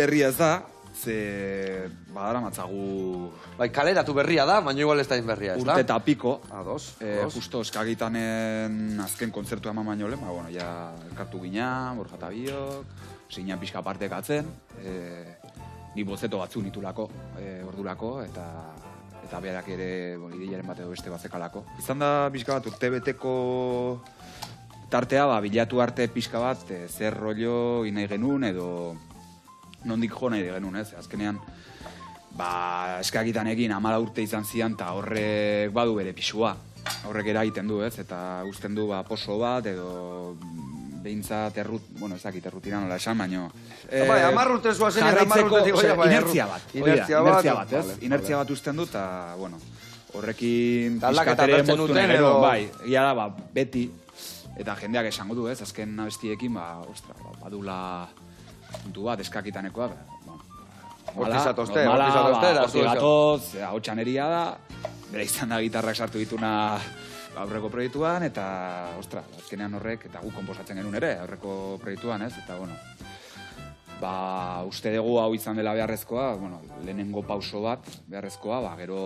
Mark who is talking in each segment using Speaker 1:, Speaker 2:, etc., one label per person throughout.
Speaker 1: Berria ez da, ze badara matzagu...
Speaker 2: Bai, kaleratu berria da, baina igual ez da berria, ez da?
Speaker 1: Urte eta piko.
Speaker 2: Ados.
Speaker 1: Justo eskagitanen azken kontzertua eman baino lehen, bueno, ja elkartu gina, Borja eta biok, zinean pixka partekatzen, ni bozeto batzu nitulako, ordurako, eta berak ere ideiaren bat edo beste bazekalako. Izan da pixka bat urte beteko tartea, bilatu arte pixka bat, zer rollo inai genuen edo nondik jo nahi genuen, ez? Azkenean, eskagitan egin 14 urte izan zian, eta horrek badu bere pisua. Horrek eragiten du, ez? Eta uzten du poso bat, edo behintzat ez dakit errutina nola esan, baino...
Speaker 2: Bai, 10 urte zua zen, 10 urte zigo,
Speaker 1: inertzia bat. Inertzia bat, ez? Inertzia bat uzten du, eta, bueno, horrekin pixkatere moztu nahi genuen, bai. Egia da, beti, eta jendeak esango du, ez? Azken abestiekin, badula puntu bat, eskakitanekoa,
Speaker 2: Hortizatozte,
Speaker 1: hortik gatoz, hau txaneria da, bere izan da gitarrak sartu dituna aurreko proiektuan, eta, azkenean horrek, eta gu konposatzen genuen ere, aurreko proiektuan, ez, eta, bueno, uste dugu hau izan dela beharrezkoa, lehenengo pauso bat beharrezkoa, gero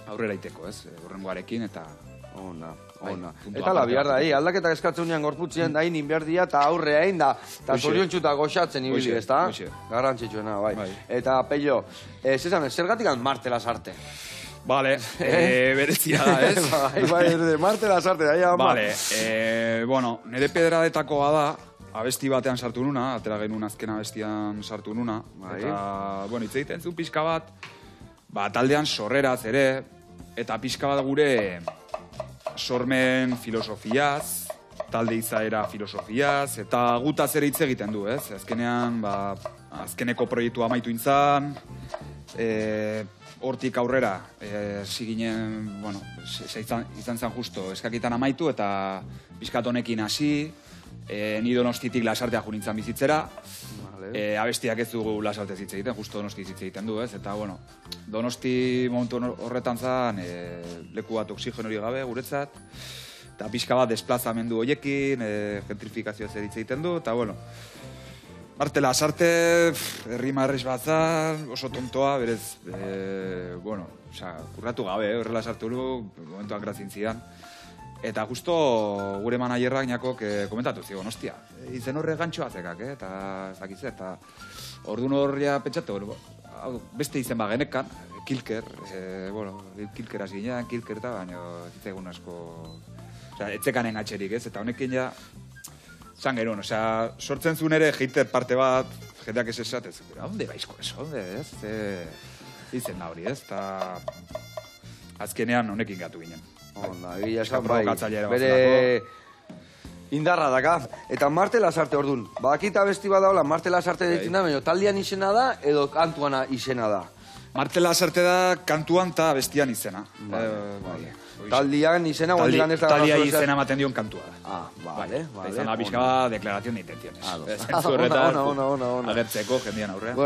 Speaker 1: aurrera iteko, ez, horrengoarekin, eta...
Speaker 2: Ona. Eta la bihar da, aldaketak eskatzen unean gorputzien da, inberdia eta aurrea egin da, eta zoriontxuta goxatzen ibili, ez da? Garrantzitsuena, bai. Eta, Pello, zergatik Marte Lasarte?
Speaker 1: Bale, berezia da, ez?
Speaker 2: Bai, Marte Lasarte, da, ja,
Speaker 1: Bale, bueno, nire pedradetakoa da, abesti batean sartu nuna, atera genuen azken abestian sartu nuna, eta, bueno, hitz egiten zu pixka bat, taldean sorreraz ere, eta pixka bat gure sormen filosofiaz, talde izaera filosofiaz, eta gutaz ere hitz egiten du, ez? Azkenean, azkeneko proiektua amaitu intzan, hortik aurrera, ziginen, bueno, izan zen justo, eskakitan amaitu, eta pixkat honekin hasi, ni Donostitik Lasartea jo nintzen bizitzera, abestiak ez dugu Lasarte hitz egiten, justo Donosti hitz egiten du, ez? Eta, bueno, Donosti momentu horretan zen, leku bat oxigenori gabe guretzat, eta pixka bat desplazamendu hoiekin, gentrifikazioa zer hitz egiten du, eta, bueno, Marte Lasarte, herri marrez bat zan, oso tontoa, berez, bueno, kurratu gabe, horrela sartu du, momentuak grazin zidan. Eta justo gure manajerrak niakok komentatu zigon, ostia, izen horre gantxoa zekak, eta zakitze, eta orduan horria pentsatu, beste izen bagenekan, Kilker, Kilker hasi ginean, Kilker eta baina zitzegun asko, etzekanen atxerik, ez, eta honekin ja, zan genuen, sortzen zuen ere hater parte bat, jendeak ez esatez, onde baizko ez, onde, ez, izen da hori, ez, eta azkenean honekin gatu ginen.
Speaker 2: Egia esan, bai, bere indarra daka. Eta Marte Lasarte orduan, badakita besti bat daula, Marte Lasarte deitzen da, baina taldean izena da edo kantuana izena da?
Speaker 1: Marte Lasarte da kantuan eta bestian izena.
Speaker 2: Taldean izena, guandigan ez da...
Speaker 1: Taldea izena ematen dion kantua.
Speaker 2: Vale.
Speaker 1: Izan da pixka bat, deklaración de intenciones. Zentzu horretan, agertzeko jendian aurrean.